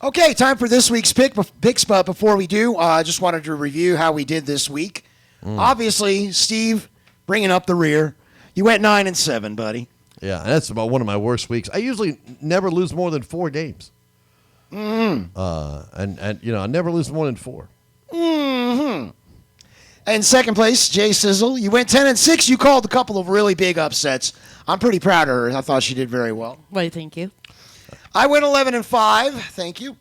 Okay, time for this week's picks, but before we do, I just wanted to review how we did this week. Obviously, Steve bringing up the rear. You went 9-7, buddy. Yeah, and that's about one of my worst weeks. I usually never lose more than 4 games. And I never lose more than 4. In second place, Jay Sizzle. You went 10-6. You called a couple of really big upsets. I'm pretty proud of her. I thought she did very well. Why, thank you. I went 11-5. Thank you.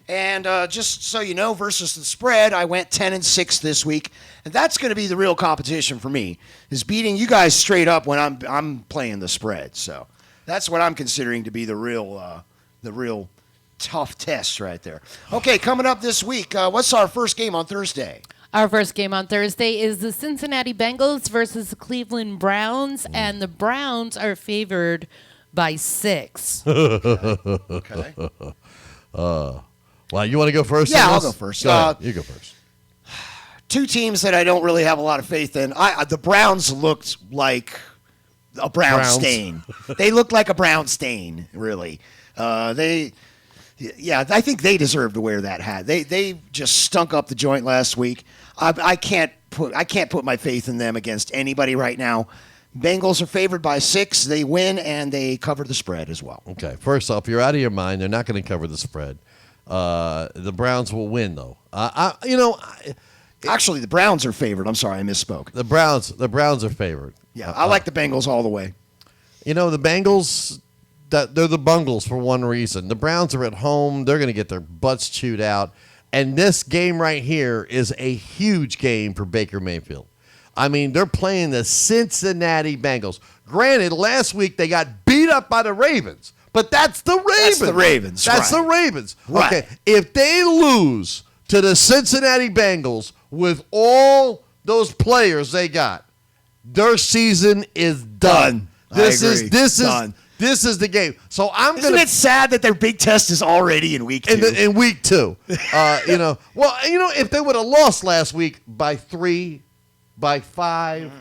And just so you know, versus the spread, I went 10-6 this week, and that's going to be the real competition for me, is beating you guys straight up when I'm playing the spread. So that's what I'm considering to be the real tough test right there. Okay, coming up this week, what's our first game on Thursday? Our first game on Thursday is the Cincinnati Bengals versus the Cleveland Browns, and the Browns are favored by 6. Okay. Well, you want to go first? Yeah, I'll go first. Go ahead. You go first. 2 teams that I don't really have a lot of faith in. The Browns looked like a brown stain. They looked like a brown stain, really. I think they deserve to wear that hat. They just stunk up the joint last week. I can't put my faith in them against anybody right now. Bengals are favored by 6. They win, and they cover the spread as well. Okay. First off, you're out of your mind. They're not going to cover the spread. The Browns will win, though. Actually, the Browns are favored. I'm sorry, I misspoke. The Browns are favored. Yeah, I like the Bengals all the way. The Bengals, they're the Bungles for one reason. The Browns are at home. They're going to get their butts chewed out. And this game right here is a huge game for Baker Mayfield. I mean, they're playing the Cincinnati Bengals. Granted, last week they got beat up by the Ravens, but that's the Ravens. That's the Ravens. Right. Okay, if they lose to the Cincinnati Bengals with all those players they got, their season is done. This is the game. So Isn't it sad that their big test is already in week 2? In week 2. If they would have lost last week by 3, by 5,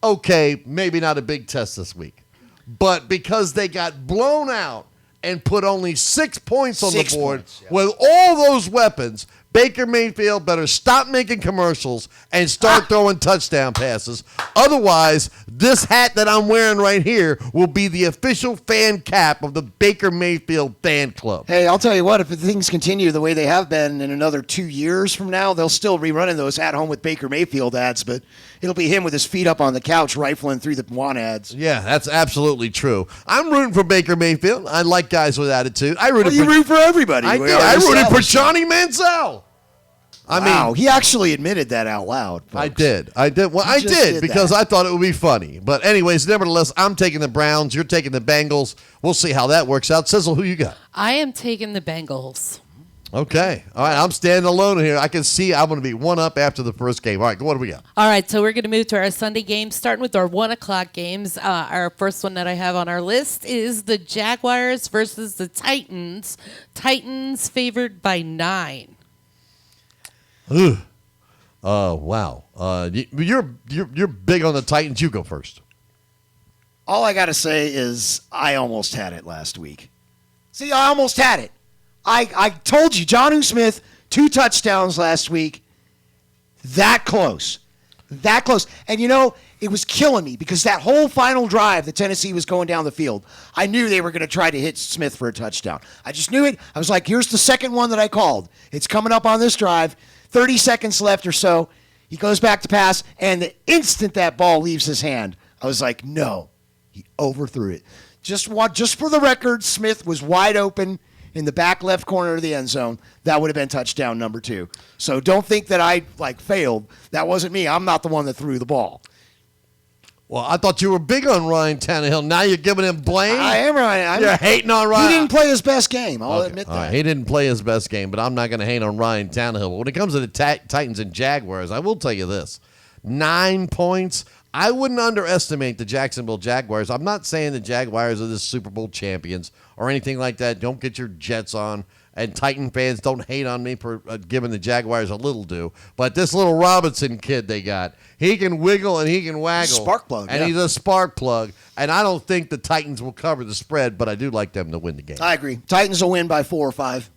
okay, maybe not a big test this week. But because they got blown out and put only 6 points on the board with all those weapons, Baker Mayfield better stop making commercials and start throwing touchdown passes. Otherwise, this hat that I'm wearing right here will be the official fan cap of the Baker Mayfield fan club. Hey, I'll tell you what, if things continue the way they have been in another 2 years from now, they'll still be running those at home with Baker Mayfield ads, but it'll be him with his feet up on the couch rifling through the want ads. Yeah, that's absolutely true. I'm rooting for Baker Mayfield. I like guys with attitude. You root for everybody. I did. I rooted for Johnny Manziel. Wow, he actually admitted that out loud. Folks. I did. Well, I did because I thought it would be funny. But anyways, nevertheless, I'm taking the Browns. You're taking the Bengals. We'll see how that works out. Sizzle, who you got? I am taking the Bengals. Okay. All right. I'm standing alone here. I can see I'm going to be 1 up after the first game. All right. What do we got? All right. So we're going to move to our Sunday games, starting with our 1 o'clock games. Our first one that I have on our list is the Jaguars versus the Titans. Titans favored by 9. Wow. You're big on the Titans. You go first. All I got to say is I almost had it last week. See, I almost had it. I told you, Jonnu Smith, 2 touchdowns last week. That close. And, it was killing me because that whole final drive that Tennessee was going down the field, I knew they were going to try to hit Smith for a touchdown. I just knew it. I was like, here's the second one that I called. It's coming up on this drive. 30 seconds left or so. He goes back to pass, and the instant that ball leaves his hand, I was like, no. He overthrew it. Just for the record, Smith was wide open in the back left corner of the end zone. That would have been touchdown number 2. So don't think that I failed. That wasn't me. I'm not the one that threw the ball. Well, I thought you were big on Ryan Tannehill. Now you're giving him blame? I am, Ryan. You're hating on Ryan. He didn't play his best game. I'll admit that. All right. He didn't play his best game, but I'm not going to hate on Ryan Tannehill. But when it comes to the Titans and Jaguars, I will tell you this. 9 points. I wouldn't underestimate the Jacksonville Jaguars. I'm not saying the Jaguars are the Super Bowl champions or anything like that. Don't get your Jets on. And Titan fans, don't hate on me for giving the Jaguars a little due. But this little Robinson kid they got, he can wiggle and he can waggle. Spark plug. And he's a spark plug. And I don't think the Titans will cover the spread, but I do like them to win the game. I agree. Titans will win by 4 or 5.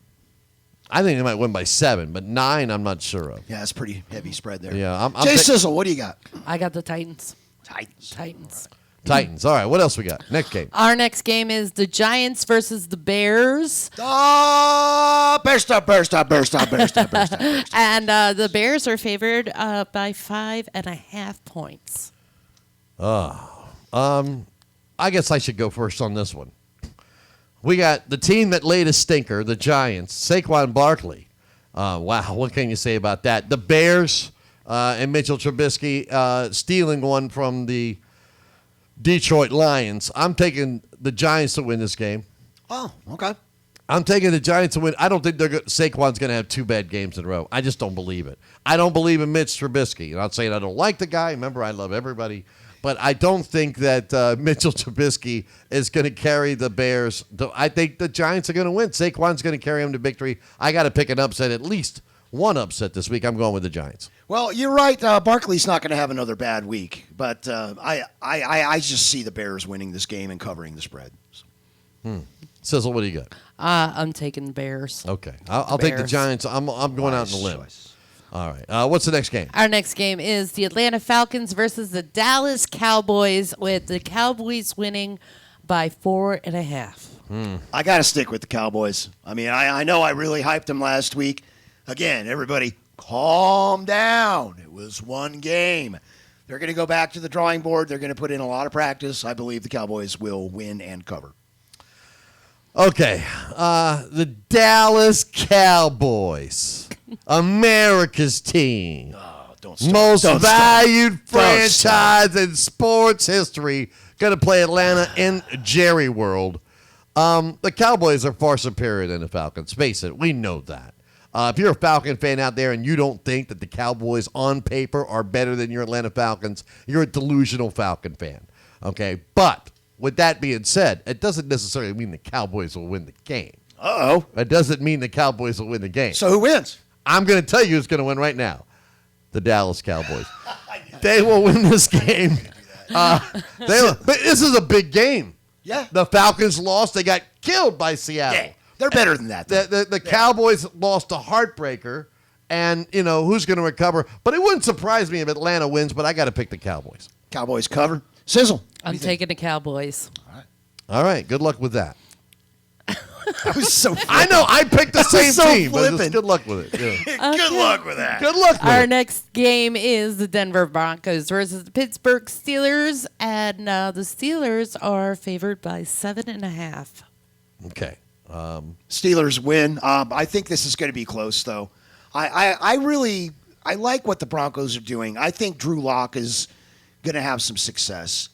I think they might win by 7, but 9 I'm not sure of. Yeah, that's pretty heavy spread there. Yeah, Jay Sizzle, what do you got? I got the Titans. Titans. Titans. All right, what else we got? Next game. Our next game is the Giants versus the Bears. Bear stop. And the Bears are favored by 5.5 points. I guess I should go first on this one. We got the team that laid a stinker, the Giants, Saquon Barkley. Wow, what can you say about that? The Bears and Mitchell Trubisky stealing one from the Detroit Lions. I'm taking the Giants to win this game. Oh, okay. I'm taking the Giants to win. I don't think Saquon's going to have 2 bad games in a row. I just don't believe it. I don't believe in Mitch Trubisky. I'm not saying I don't like the guy. Remember, I love everybody. But I don't think that Mitchell Trubisky is going to carry the Bears. I think the Giants are going to win. Saquon's going to carry them to victory. I got to pick an upset, at least one upset this week. I'm going with the Giants. Well, you're right. Barkley's not going to have another bad week. But I just see the Bears winning this game and covering the spread. Sizzle, what do you got? I'm taking the Bears. Okay. I'll take the Bears. Giants. I'm going out on a limb. All right. What's the next game? Our next game is the Atlanta Falcons versus the Dallas Cowboys, with the Cowboys winning by 4.5. I got to stick with the Cowboys. I mean, I know I really hyped them last week. Again, everybody, calm down. It was one game. They're going to go back to the drawing board. They're going to put in a lot of practice. I believe the Cowboys will win and cover. Okay. The Dallas Cowboys, America's team. Oh, don't start. Most Don't valued Don't start. franchise in sports history. Going to play Atlanta in Jerry World. The Cowboys are far superior than the Falcons. Face it, we know that. If you're a Falcon fan out there and you don't think that the Cowboys on paper are better than your Atlanta Falcons, you're a delusional Falcon fan. Okay, but with that being said, it doesn't necessarily mean the Cowboys will win the game. Uh-oh. It doesn't mean the Cowboys will win the game. So who wins? I'm going to tell you who's going to win right now. The Dallas Cowboys. They will win this game. But this is a big game. Yeah. The Falcons lost. They got killed by Seattle. Yeah. They're better than that. The Cowboys lost a heartbreaker. And, who's going to recover? But it wouldn't surprise me if Atlanta wins, but I got to pick the Cowboys. Cowboys cover. Sizzle. I'm taking the Cowboys. All right. Good luck with that. That was so I know. I picked the same so team, but just flippant. good luck with it. Yeah. Good luck with that. Good luck with Our it. next game is the Denver Broncos versus the Pittsburgh Steelers, and the Steelers are favored by 7.5. Okay. Steelers win. I think this is going to be close, though. I really like what the Broncos are doing. I think Drew Lock is going to have some success.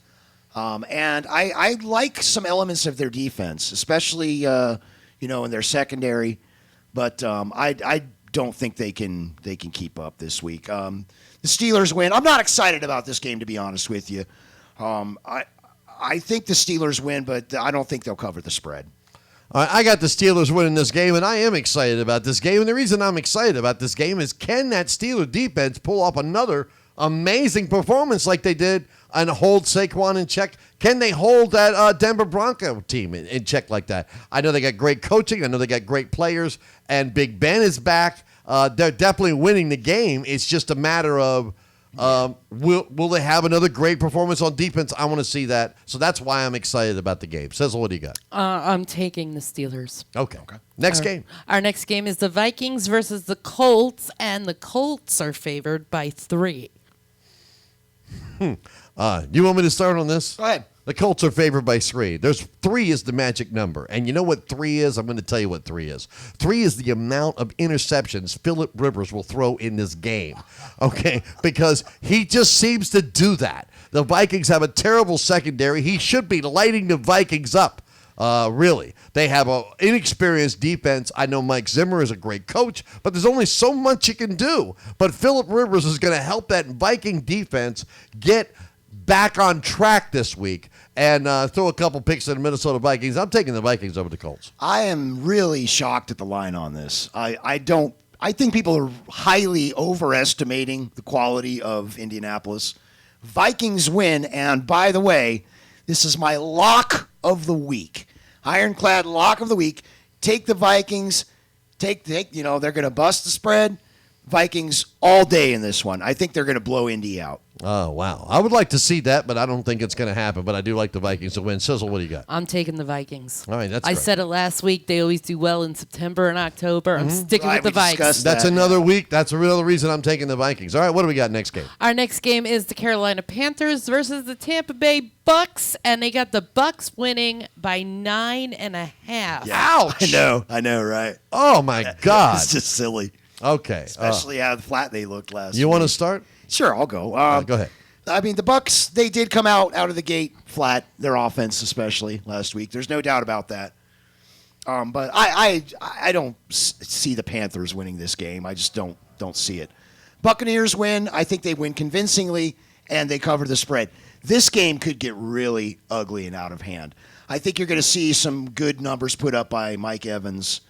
And I like some elements of their defense, especially in their secondary. But I don't think they can keep up this week. The Steelers win. I'm not excited about this game, to be honest with you. I think the Steelers win, but I don't think they'll cover the spread. All right, I got the Steelers winning this game, and I am excited about this game. And the reason I'm excited about this game is, can that Steeler defense pull off another amazing performance like they did and hold Saquon in check? Can they hold that Denver Bronco team in check like that? I know they got great coaching. I know they got great players, and Big Ben is back. They're definitely winning the game. It's just a matter of will they have another great performance on defense? I want to see that. So that's why I'm excited about the game. Sizzle, what do you got? I'm taking the Steelers. Okay. Next game. Our next game is the Vikings versus the Colts, and the Colts are favored by 3. You want me to start on this? Go ahead. The Colts are favored by 3. 3 is the magic number. And you know what 3 is? I'm going to tell you what 3 is. 3 is the amount of interceptions Phillip Rivers will throw in this game. Okay? Because he just seems to do that. The Vikings have a terrible secondary. He should be lighting the Vikings up. Really. They have an inexperienced defense. I know Mike Zimmer is a great coach, but there's only so much you can do. But Phillip Rivers is going to help that Viking defense get back on track this week and throw a couple picks to the Minnesota Vikings. I'm taking the Vikings over the Colts. I am really shocked at the line on this. I think people are highly overestimating the quality of Indianapolis. Vikings win, and by the way, this is my lock of the week. Ironclad lock of the week. Take the Vikings. Take. They're going to bust the spread. Vikings all day in this one. I think they're going to blow Indy out. Oh, wow. I would like to see that, but I don't think it's going to happen. But I do like the Vikings to win. Sizzle, what do you got? I'm taking the Vikings. All right, that's I great. said it last week. They always do well in September and October. I'm sticking with the Vikings. discussed That's that. another week. That's another reason I'm taking the Vikings. All right, what do we got next game? Our next game is the Carolina Panthers versus the Tampa Bay Bucks, and they got the Bucks winning by 9.5. Ouch! I know, right? Oh, my God. It's just silly. Okay. Especially how flat they looked last You week. want to start? Sure, I'll go. Go ahead. I mean, the Bucks, they did come out of the gate flat, their offense especially last week. There's no doubt about that. But I don't see the Panthers winning this game. I just don't see it. Buccaneers win. I think they win convincingly, and they cover the spread. This game could get really ugly and out of hand. I think you're going to see some good numbers put up by Mike Evans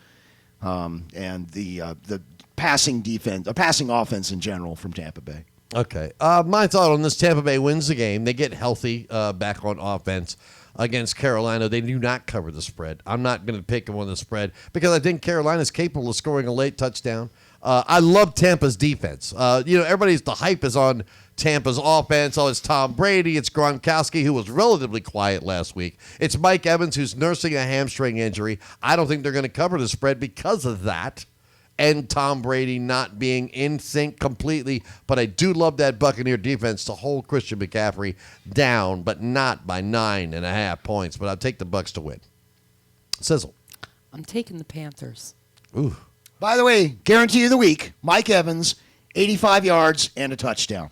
and the passing offense in general from Tampa Bay. Okay. My thought on this, Tampa Bay wins the game. They get healthy back on offense against Carolina. They do not cover the spread. I'm not going to pick them on the spread because I think Carolina is capable of scoring a late touchdown. I love Tampa's defense. The hype is on Tampa's offense. Oh, it's Tom Brady. It's Gronkowski, who was relatively quiet last week. It's Mike Evans, who's nursing a hamstring injury. I don't think they're going to cover the spread because of that. And Tom Brady not being in sync completely. But I do love that Buccaneer defense to hold Christian McCaffrey down, but not by 9.5 points. But I'll take the Bucks to win. Sizzle. I'm taking the Panthers. Ooh. By the way, guarantee of the week, Mike Evans, 85 yards and a touchdown.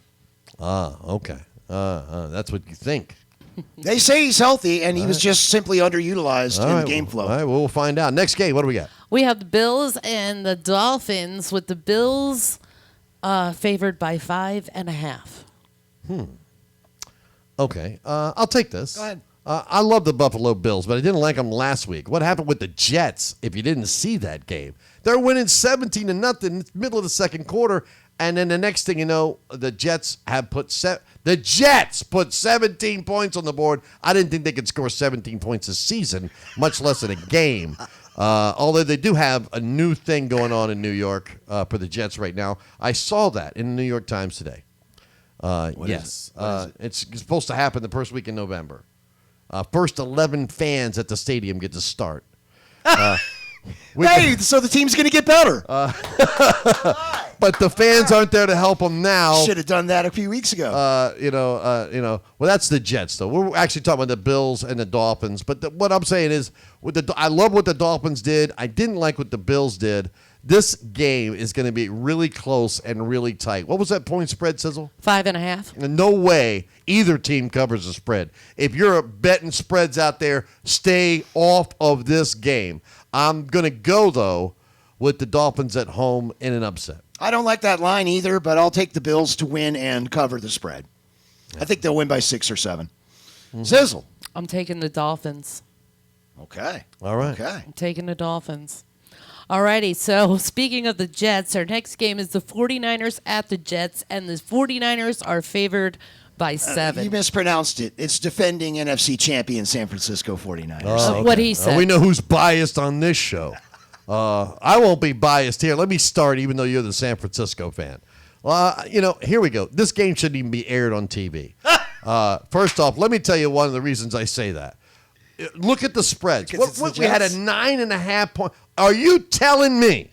Okay. That's what you think. They say he's healthy, and he was just simply underutilized in the game flow. All right, we'll find out. Next game, what do we got? We have the Bills and the Dolphins, with the Bills favored by 5.5. Okay, I'll take this. Go ahead. I love the Buffalo Bills, but I didn't like them last week. What happened with the Jets, if you didn't see that game? They're winning 17-0, middle of the second quarter, and then the next thing you know, the Jets put 17 points on the board. I didn't think they could score 17 points a season, much less in a game. Although they do have a new thing going on in New York for the Jets right now. I saw that in the New York Times today. Yes. It's supposed to happen the first week in November. First 11 fans at the stadium get to start. So the team's going to get better. But the fans aren't there to help them now. Should have done that a few weeks ago. Well, that's the Jets, though. We're actually talking about the Bills and the Dolphins. But what I'm saying is, I love what the Dolphins did. I didn't like what the Bills did. This game is going to be really close and really tight. What was that point spread, Sizzle? 5.5. No way either team covers the spread. If you're betting spreads out there, stay off of this game. I'm going to go, though, with the Dolphins at home in an upset. I don't like that line either, but I'll take the Bills to win and cover the spread. I think they'll win by 6 or 7. Sizzle. I'm taking the Dolphins. Okay. All right. Okay. I'm taking the Dolphins. Alrighty, so speaking of the Jets, our next game is the 49ers at the Jets, and the 49ers are favored by 7. You mispronounced it. It's defending NFC champion San Francisco 49ers. Oh, What he said. we know who's biased on this show. I won't be biased here. Let me start, even though you're the San Francisco fan. Here we go. This game shouldn't even be aired on TV. First off, let me tell you one of the reasons I say that. Look at the spreads. Because it's the We had a Jets. 9.5 point. Are you telling me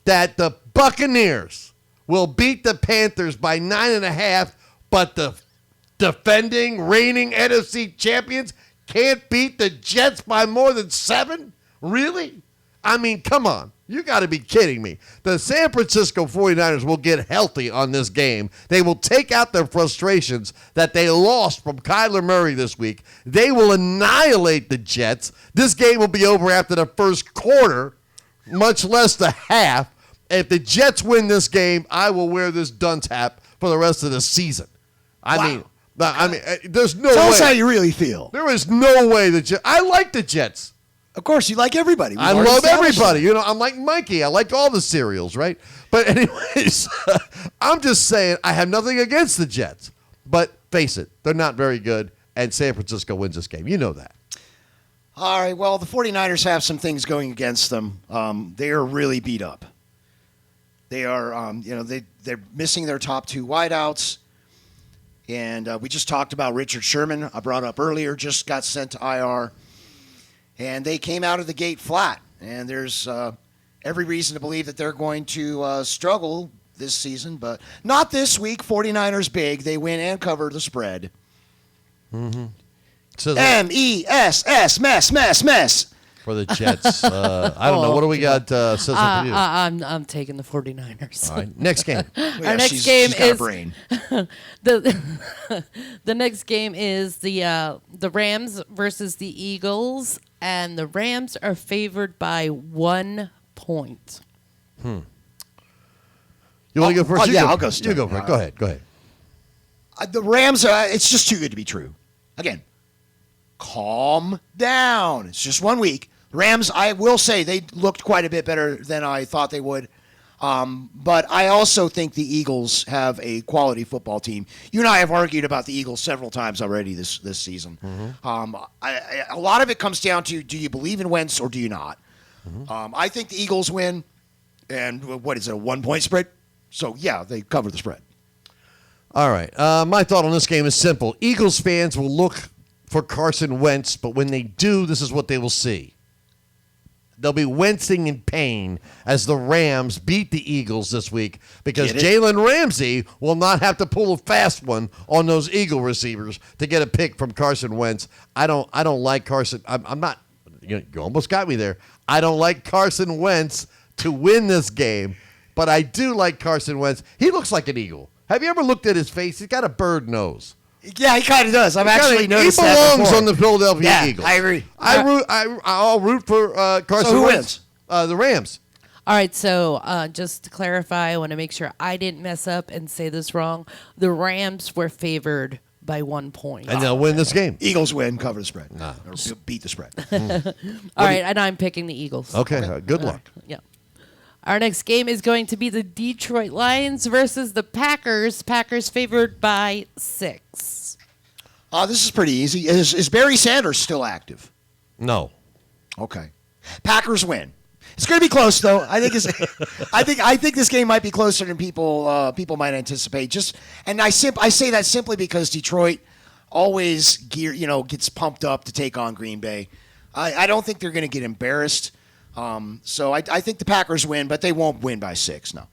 that the Buccaneers will beat the Panthers by 9.5, but the defending, reigning NFC champions can't beat the Jets by more than 7? Really? I mean, come on. You got to be kidding me. The San Francisco 49ers will get healthy on this game. They will take out their frustrations that they lost from Kyler Murray this week. They will annihilate the Jets. This game will be over after the first quarter, much less the half. If the Jets win this game, I will wear this dunce hat for the rest of the season. I mean, there's no way. Tell us how you really feel. There is no way the Jets. I like the Jets. Of course, you like everybody. I love everybody. I'm like Mikey. I like all the cereals, right? But anyways, I'm just saying I have nothing against the Jets. But face it, they're not very good, and San Francisco wins this game. You know that. All right, well, the 49ers have some things going against them. They are really beat up. They are, they're missing their top two wideouts. And we just talked about Richard Sherman, I brought up earlier, just got sent to IR. And they came out of the gate flat. And there's every reason to believe that they're going to struggle this season, but not this week. 49ers big. They win and cover the spread. Mm-hmm. So MESS, mess. For the Jets. I don't know. What do we got, Sizzle, for you? I'm taking the 49ers. All right, next game. Our next game she's got is a brain. the next game is the Rams versus the Eagles, and the Rams are favored by 1 point. You want to go first? I'll go. You go first. Go ahead. The Rams, it's just too good to be true. Again, calm down. It's just 1 week. Rams, I will say, they looked quite a bit better than I thought they would. But I also think the Eagles have a quality football team. You and I have argued about the Eagles several times already this season. Mm-hmm. A lot of it comes down to, do you believe in Wentz or do you not? Mm-hmm. I think the Eagles win. And what is it, a 1 point spread? So, yeah, they cover the spread. All right. My thought on this game is simple. Eagles fans will look for Carson Wentz, but when they do, this is what they will see. They'll be wincing in pain as the Rams beat the Eagles this week because Jalen Ramsey will not have to pull a fast one on those Eagle receivers to get a pick from Carson Wentz. I don't like Carson. I'm not. You almost got me there. I don't like Carson Wentz to win this game, but I do like Carson Wentz. He looks like an Eagle. Have you ever looked at his face? He's got a bird nose. Yeah, he kind of does. I've actually noticed that He belongs before. on the Philadelphia Eagles. I agree. I'll root for Carson So who Wentz. The Rams. All right, so just to clarify, I want to make sure I didn't mess up and say this wrong. The Rams were favored by 1 point. And they'll win this game. Eagles win, cover the spread. Or beat the spread. All right, and I'm picking the Eagles. Okay, good luck. Yeah. Our next game is going to be the Detroit Lions versus the Packers. Packers favored by 6. This is pretty easy. Is Barry Sanders still active? No. Okay. Packers win. It's going to be close, though. I think this game might be closer than people might anticipate. I say that simply because Detroit always gets pumped up to take on Green Bay. I don't think they're going to get embarrassed. So I think the Packers win, but they won't win by 6. No.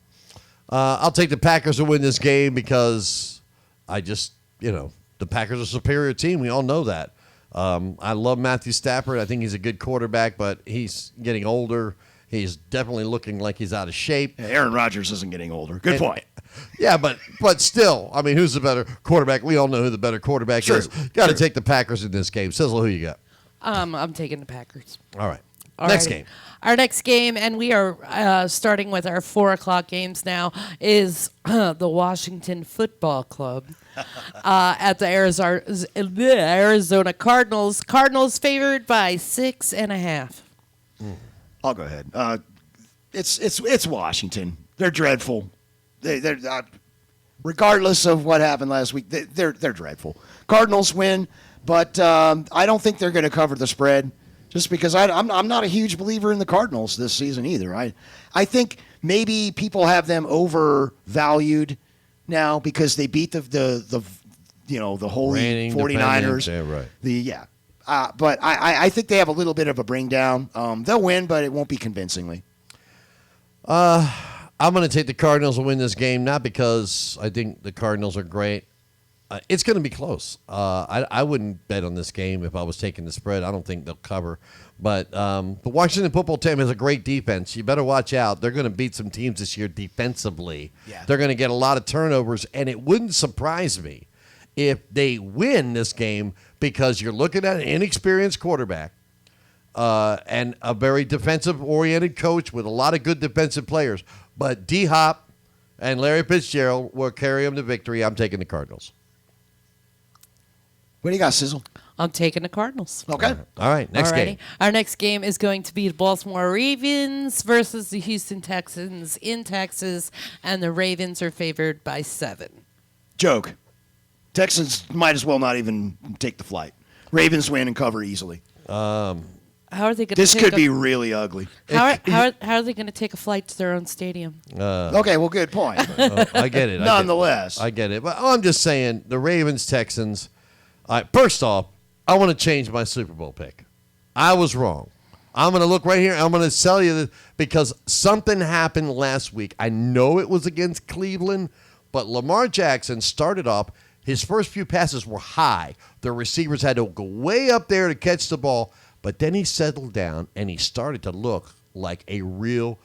I'll take the Packers to win this game because the Packers are a superior team. We all know that. I love Matthew Stafford. I think he's a good quarterback, but he's getting older. He's definitely looking like he's out of shape. Yeah, Aaron Rodgers isn't getting older. Good point. Yeah, but still, I mean, who's the better quarterback? We all know who the better quarterback is. Got to take the Packers in this game. Sizzle, who you got? I'm taking the Packers. All right. Alrighty. Next game. Our next game, and we are starting with our 4 o'clock games now, is the Washington Football Club at the Arizona Cardinals. Cardinals favored by 6.5. I'll go ahead. It's Washington. They're dreadful. They're regardless of what happened last week. They're dreadful. Cardinals win, but I don't think they're going to cover the spread. Just because I'm not a huge believer in the Cardinals this season either. I think maybe people have them overvalued now because they beat the holy Reigning 49ers. Yeah, right. But I think they have a little bit of a bring down. They'll win, but it won't be convincingly. I'm going to take the Cardinals to win this game, not because I think the Cardinals are great. It's going to be close. I wouldn't bet on this game if I was taking the spread. I don't think they'll cover. But the Washington football team has a great defense. You better watch out. They're going to beat some teams this year defensively. Yeah. They're going to get a lot of turnovers, and it wouldn't surprise me if they win this game because you're looking at an inexperienced quarterback and a very defensive-oriented coach with a lot of good defensive players. But D-Hop and Larry Fitzgerald will carry them to victory. I'm taking the Cardinals. What do you got, Sizzle? I'm taking the Cardinals. Okay. All right, next Alrighty. game. Our next game is going to be the Baltimore Ravens versus the Houston Texans in Texas, and the Ravens are favored by 7. Joke. Texans might as well not even take the flight. Ravens win and cover easily. How are they going to? This could be really ugly. How are they going to take a flight to their own stadium? Okay, well, good point. I get it. Nonetheless. I get it. But I'm just saying, the Ravens, Texans. First off, I want to change my Super Bowl pick. I was wrong. I'm going to look right here. I'm going to tell you this because something happened last week. I know it was against Cleveland, but Lamar Jackson started off. His first few passes were high. The receivers had to go way up there to catch the ball. But then he settled down, and he started to look like a real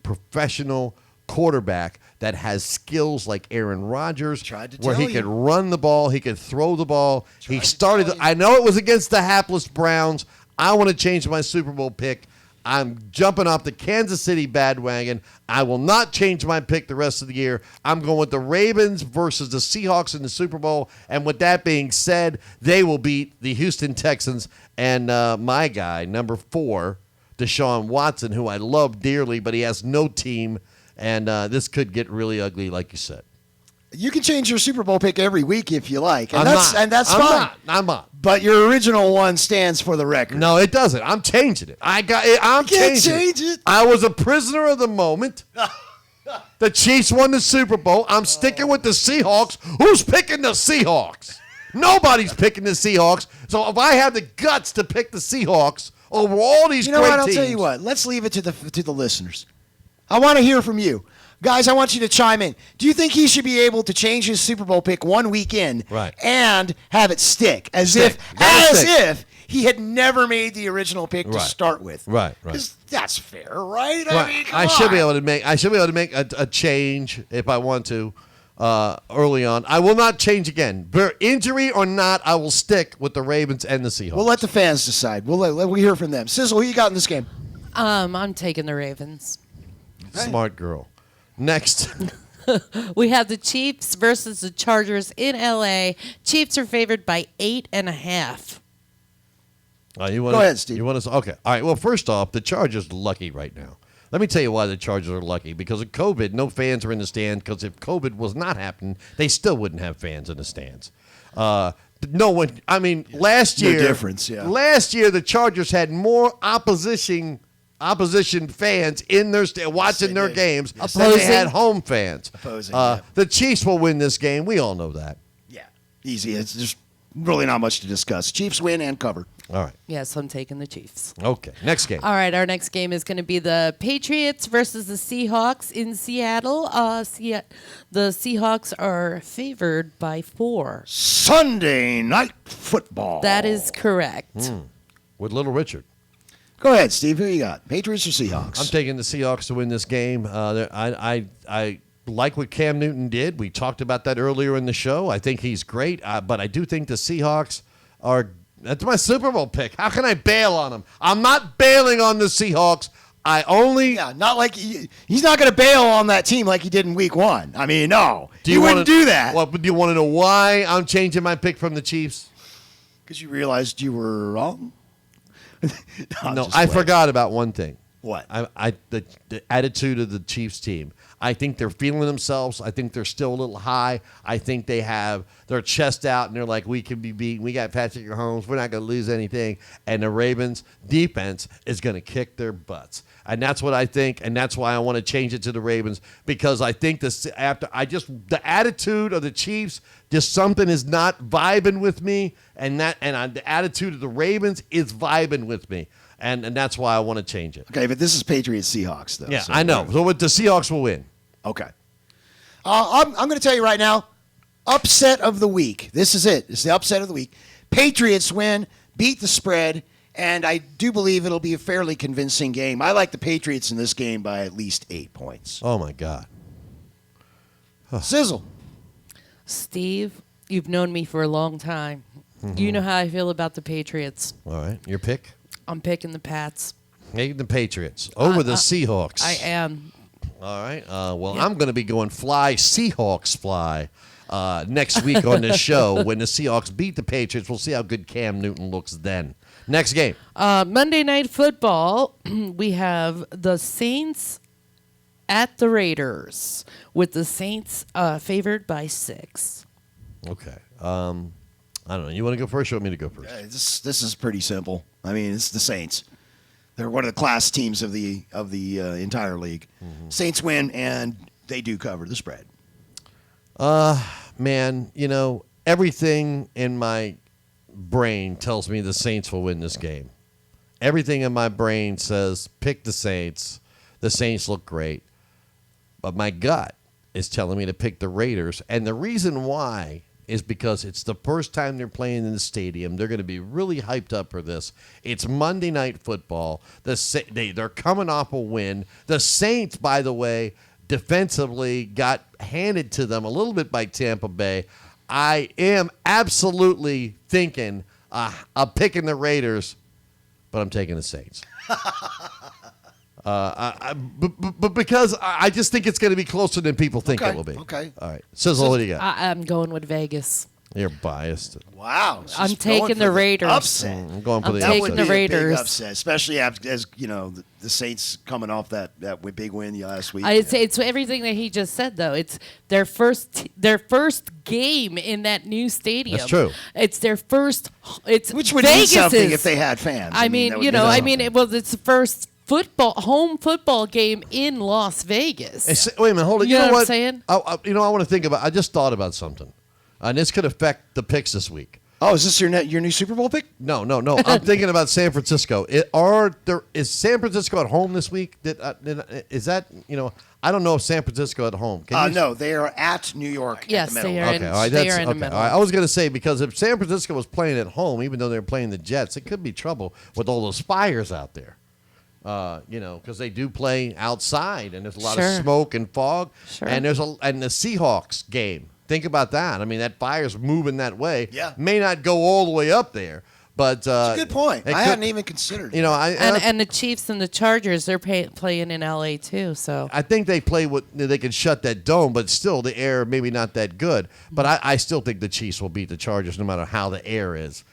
professional quarterback that has skills like Aaron Rodgers, where he could run the ball, he could throw the ball. He started. I know it was against the hapless Browns. I want to change my Super Bowl pick. I'm jumping off the Kansas City bandwagon. I will not change my pick the rest of the year. I'm going with the Ravens versus the Seahawks in the Super Bowl. And with that being said, they will beat the Houston Texans and my guy, number 4, Deshaun Watson, who I love dearly, but he has no team. And this could get really ugly, like you said. You can change your Super Bowl pick every week if you like. And I'm that's fine. I'm not. But your original one stands for the record. No, it doesn't. I'm changing it. I'm can't changing change it. I was a prisoner of the moment. The Chiefs won the Super Bowl. I'm sticking with the Seahawks. Who's picking the Seahawks? Nobody's picking the Seahawks. So if I have the guts to pick the Seahawks over all these You know great what? I'll teams, tell you what. Let's leave it to the listeners. I want to hear from you. Guys, I want you to chime in. Do you think he should be able to change his Super Bowl pick 1 week in and have it stick as if he had never made the original pick to start with? Right. That's fair, right? Right. I mean, I should be able to make a change if I want to early on. I will not change again. Injury or not, I will stick with the Ravens and the Seahawks. We'll let the fans decide. We'll hear from them. Sizzle, who you got in this game? I'm taking the Ravens. Smart girl. Next. We have the Chiefs versus the Chargers in L.A. Chiefs are favored by 8.5. Go ahead, Steve. You want to? Okay. All right. Well, first off, the Chargers are lucky right now. Let me tell you why the Chargers are lucky. Because of COVID, no fans are in the stands. Because if COVID was not happening, they still wouldn't have fans in the stands. No one. I mean, last year. No difference. Yeah. Last year, the Chargers had more opposition fans in their watching their games than they had home fans. The Chiefs will win this game. We all know that. Yeah, easy. It's just really not much to discuss. Chiefs win and cover. All right. Yes, I'm taking the Chiefs. Okay, next game. All right, our next game is going to be the Patriots versus the Seahawks in Seattle. The Seahawks are favored by 4. Sunday night football. That is correct. With Little Richard. Go ahead, Steve. Who you got? Patriots or Seahawks? I'm taking the Seahawks to win this game. I like what Cam Newton did. We talked about that earlier in the show. I think he's great, but I do think the Seahawks are. That's my Super Bowl pick. How can I bail on them? I'm not bailing on the Seahawks. Not like he's not going to bail on that team like he did in Week 1. I mean, no, you wouldn't do that. Well, do you want to know why I'm changing my pick from the Chiefs? Because you realized you were wrong. No, I forgot about one thing. What? The attitude of the Chiefs team. I think they're feeling themselves. I think they're still a little high. I think they have their chest out and they're like, we can be beaten. We got Patrick Mahomes. We're not going to lose anything. And the Ravens defense is going to kick their butts. And that's what I think, and that's why I want to change it to the Ravens, because I think the attitude of the Chiefs, just something is not vibing with me, and the attitude of the Ravens is vibing with me, and that's why I want to change it. Okay, but this is Patriots Seahawks though. Yeah, so I know. So the Seahawks will win. Okay. I'm going to tell you right now, upset of the week. This is it. It's the upset of the week. Patriots win, beat the spread. And I do believe it'll be a fairly convincing game. I like the Patriots in this game by at least 8 points. Oh, my God. Sizzle. Steve, you've known me for a long time. Mm-hmm. You know how I feel about the Patriots. All right. Your pick? I'm picking the Pats. Taking the Patriots over the Seahawks. I am. All right. I'm going to be going fly, Seahawks fly. Next week on this show when the Seahawks beat the Patriots. We'll see how good Cam Newton looks then. Next game. Monday Night Football, we have the Saints at the Raiders, with the Saints favored by 6. Okay. I don't know. You want to go first or you want me to go first? This is pretty simple. I mean, it's the Saints. They're one of the class teams of the entire league. Saints win, and they do cover the spread. Man, everything in my brain tells me the Saints will win this game. Everything in my brain says pick the Saints. The Saints look great. But my gut is telling me to pick the Raiders. And the reason why is because it's the first time they're playing in the stadium. They're going to be really hyped up for this. It's Monday Night Football. They're coming off a win. The Saints, by the way, defensively got handed to them a little bit by Tampa Bay. I am absolutely thinking I'm picking the Raiders, but I'm taking the Saints. But because I just think it's going to be closer than people think it will be. Okay. All right. Sizzle, what do you got? I'm going with Vegas. You're biased. Wow. I'm she's taking going for the Raiders. Upset. I'm going for I'm the taking upset. the Raiders. Big upset, especially as the Saints coming off that big win last week. I'd say it's everything that he just said, though. It's their first game in that new stadium. That's true. It's their first. It's Which would mean Vegas's. something if they had fans. I mean, that would mean something. it's the first home football game in Las Vegas. Wait a minute, hold it. You know what I'm what? saying? I want to think about. I just thought about something, and this could affect the picks this week. Oh, is this your new Super Bowl pick? No. I'm thinking about San Francisco. Is San Francisco at home this week? Is that I don't know if San Francisco at home. No, they are at New York. Yes, at the middle. they are. Okay, all right, They that's are in the okay. middle. All right, I was going to say because if San Francisco was playing at home, even though they're playing the Jets, it could be trouble with all those fires out there. Because they do play outside, and there's a lot of Sure. smoke and fog. Sure. And and the Seahawks game. Think about that. I mean, that fire's moving that way. Yeah. May not go all the way up there, but That's a good point. it I could- hadn't even considered. And the Chiefs and the Chargers, they're playing in LA too. So I think they play they can shut that dome, but still the air maybe not that good. But I still think the Chiefs will beat the Chargers no matter how the air is.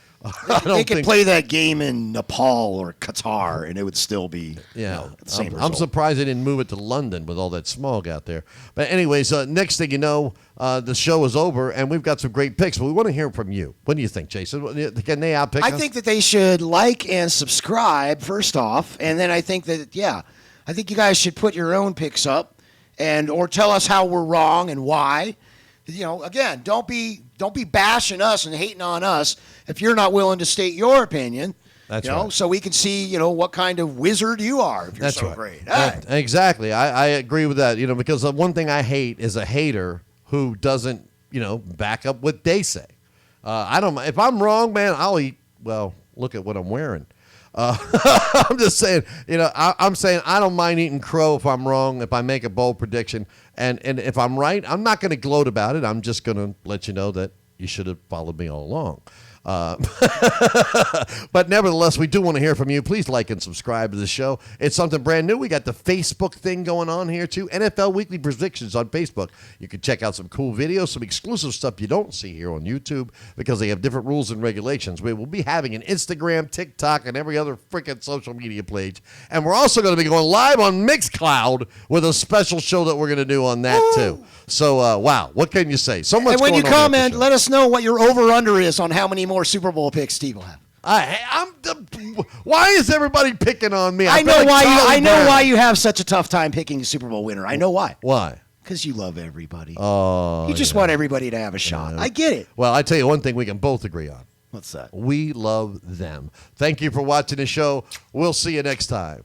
They could play that game in Nepal or Qatar, and it would still be Yeah, the same I'm result. surprised they didn't move it to London with all that smog out there. But anyways, next thing you know, the show is over, and we've got some great picks. But we want to hear from you. What do you think, Jason? Can they outpick I us? think that they should like and subscribe first off, and then I think that I think you guys should put your own picks up, or tell us how we're wrong and why. Again, don't be bashing us and hating on us if you're not willing to state your opinion. That's right. So we can see what kind of wizard you are if you're That's so right. great. All right. Exactly. I agree with that. Because the one thing I hate is a hater who doesn't back up what they say. I don't. If I'm wrong, man, I'll eat. Well, look at what I'm wearing. I'm just saying, I'm saying I don't mind eating crow if I'm wrong, if I make a bold prediction. And if I'm right, I'm not going to gloat about it. I'm just going to let you know that you should have followed me all along. But nevertheless, we do want to hear from you. Please like and subscribe to the show. It's something brand new. We got the Facebook thing going on here, too. NFL Weekly Predictions on Facebook. You can check out some cool videos, some exclusive stuff you don't see here on YouTube because they have different rules and regulations. We will be having an Instagram, TikTok, and every other freaking social media page. And we're also going to be going live on Mixcloud with a special show that we're going to do on that, too. So, wow, what can you say? So much And when you going on at the comment, show. let us know what your over/under is on how many more Super Bowl picks Steve will have. Why is everybody picking on me? I feel know like why Charlie I know Brown. why you have such a tough time picking a Super Bowl winner. I know why. Why? Because you love everybody. Oh, You just want everybody to have a shot. I get it. Well, I tell you one thing we can both agree on. What's that? We love them. Thank you for watching the show. We'll see you next time.